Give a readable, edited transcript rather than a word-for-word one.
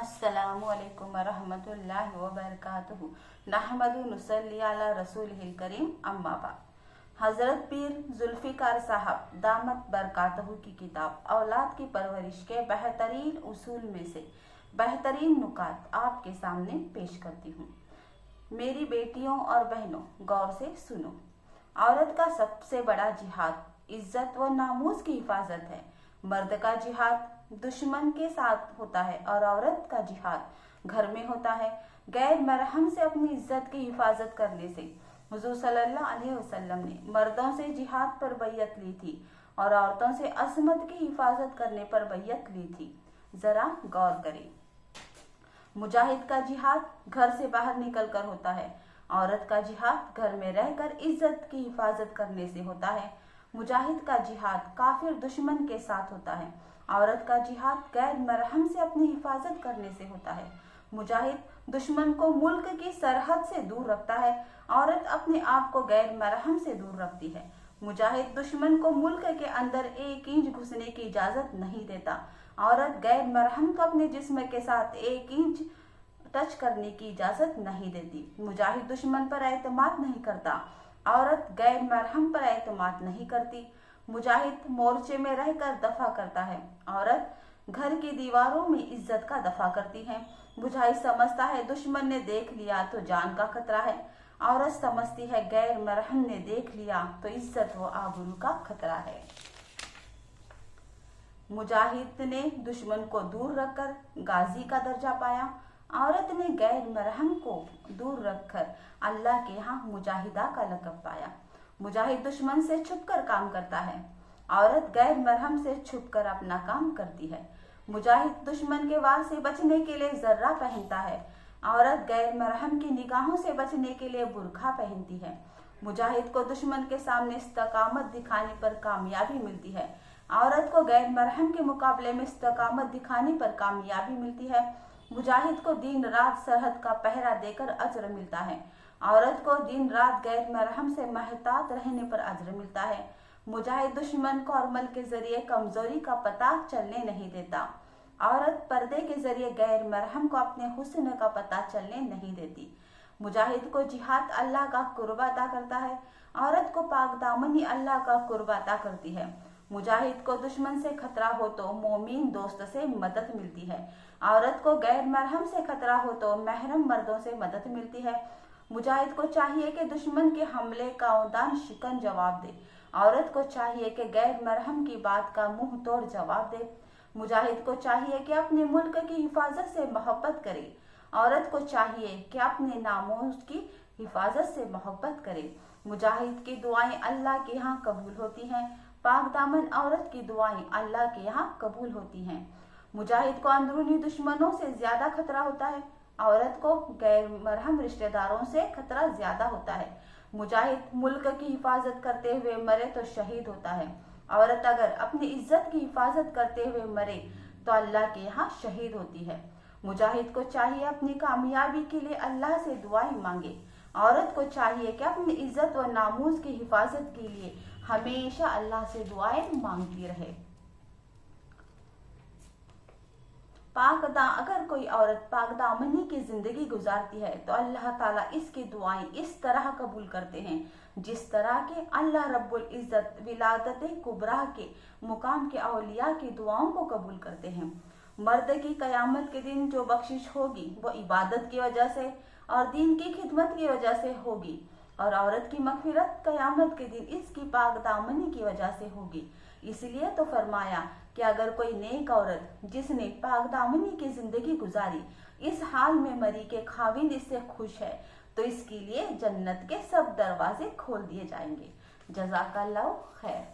अस्सलामु अलैकुम वरहमतुल्लाहि वबरकातुहू। नहमदु नुसल्ली अला रसूलिहिल करीम, अम्मा बाद। हजरत पीर जुल्फिकार साहब दामत बरकातहू की किताब औलाद की परवरिश के बेहतरीन उसूल में से बेहतरीन नुकात आपके सामने पेश करती हूँ। मेरी बेटियों और बहनों, गौर से सुनो। औरत का सबसे बड़ा जिहाद इज्जत व नामूस की हिफाजत है। मर्द का जिहाद दुश्मन के साथ होता है और औरत का जिहाद घर में होता है। गैर मरहम से अपनी इज्जत की हिफाजत करने से हुजूर सल्लल्लाहु अलैहि वसल्लम ने मर्दों से जिहाद पर बैयत ली थी और औरतों से असमत की हिफाजत करने पर बैयत ली थी। जरा गौर करें। मुजाहिद का जिहाद घर से बाहर निकल कर होता है। औरत का जिहाद घर में रहकर इज्जत की हिफाजत करने से होता है। मुजाहिद का जिहाद काफिर दुश्मन के साथ होता है। औरत का जिहाद गैर मरहम से अपनी हिफाजत करने से होता है। मुजाहिद दुश्मन को मुल्क की सरहद से दूर रखता है। औरत अपने आप को गैर मरहम से दूर रखती है। मुजाहिद दुश्मन को मुल्क के अंदर 1 इंच घुसने की इजाजत नहीं देता। औरत गैर मरहम को अपने जिस्म के साथ 1 इंच टच करने की इजाजत नहीं देती। मुजाहिद दुश्मन पर एतमाद नहीं करता। औरत गैर मरहम पर एतमाद नहीं करती। मुजाहिद मोर्चे में रहकर दफा करता है। औरत घर की दीवारों में इज्जत का दफा करती है। मुजाहिद समझता है दुश्मन ने देख लिया तो जान का खतरा है। औरत समझती है गैर मरहम ने देख लिया तो इज्जत व आबरू का खतरा है। मुजाहिद ने दुश्मन को दूर रखकर गाजी का दर्जा पाया। औरत ने गैर मरहम को दूर रखकर अल्लाह के यहाँ मुजाहिदा का लक़ब पाया। मुजाहिद दुश्मन से छुपकर काम करता है। औरत गैर मरहम से छुपकर अपना काम करती है। मुजाहिद दुश्मन के वार से बचने के लिए जर्रा पहनता है। औरत गैर मरहम की निगाहों से बचने के लिए बुरखा पहनती है। मुजाहिद को दुश्मन के सामने इस्तकामत दिखाने पर कामयाबी मिलती है। औरत को गैर मरहम के मुकाबले में इस्तकामत दिखाने पर कामयाबी मिलती है। मुजाहिद को दिन रात सरहद का पहरा देकर अजर मिलता है। औरत को दिन रात गैर मरहम से महतात रहने पर अजर मिलता है। मुजाहिद दुश्मन को अमल के जरिए कमजोरी का पता चलने नहीं देता। औरत पर्दे के जरिए गैर मरहम को अपने हुस्न का पता चलने नहीं देती। मुजाहिद को जिहाद अल्लाह का कुर्ब अता करता है। औरत को पाक दामनी अल्लाह का कुर्ब अता करती है। मुजाहिद को दुश्मन से खतरा हो तो मोमिन दोस्त से मदद मिलती है। औरत को गैर मरहम से खतरा हो तो महरम मर्दों से मदद मिलती है। मुजाहिद को चाहिए कि दुश्मन के हमले का औदान शिकन जवाब दे। औरत को चाहिए कि गैर मरहम की बात का मुंह तोड़ जवाब दे। मुजाहिद को चाहिए कि अपने मुल्क की हिफाजत से मोहब्बत करे। औरत को चाहिए कि अपने नामोस की हिफाजत से मोहब्बत करे। मुजाहिद की दुआएं अल्लाह के यहाँ कबूल होती हैं। पाक दामन औरत की दुआएं अल्लाह के यहाँ कबूल होती हैं। मुजाहिद को अंदरूनी दुश्मनों से ज्यादा खतरा होता है। औरत को गैर मरहम रिश्तेदारों से खतरा ज्यादा होता है। मुजाहिद मुल्क की हिफाजत करते हुए मरे तो शहीद होता है। औरत अगर अपनी इज्जत की हिफाजत करते हुए मरे तो अल्लाह के यहाँ शहीद होती है। मुजाहिद को चाहिए अपनी कामयाबी के लिए अल्लाह से दुआएं मांगे। औरत को चाहिए कि अपनी इज्जत व नामूस की हिफाजत के लिए हमेशा अल्लाह से दुआएं मांगती रहे। अगर कोई औरत पाक दामनी की जिंदगी गुजारती है तो अल्लाह ताला इसकी दुआएं इस तरह कबूल करते हैं जिस तरह के अल्लाह रब्बुल इज्जत विलादत कुबरा के मुकाम के औलिया की दुआओं को कबूल करते हैं। मर्द की कयामत के दिन जो बख्शिश होगी वो इबादत की वजह से और दीन की खिदमत की वजह से होगी, और औरत की मगफिरत कयामत के दिन इसकी पाक दामनी की वजह से होगी। इसलिए तो फरमाया कि अगर कोई नेक औरत जिसने पाक दामनी की जिंदगी गुजारी इस हाल में मरी के खाविंद इससे खुश है तो इसके लिए जन्नत के सब दरवाजे खोल दिए जाएंगे। जज़ाकल्लाहु खैर।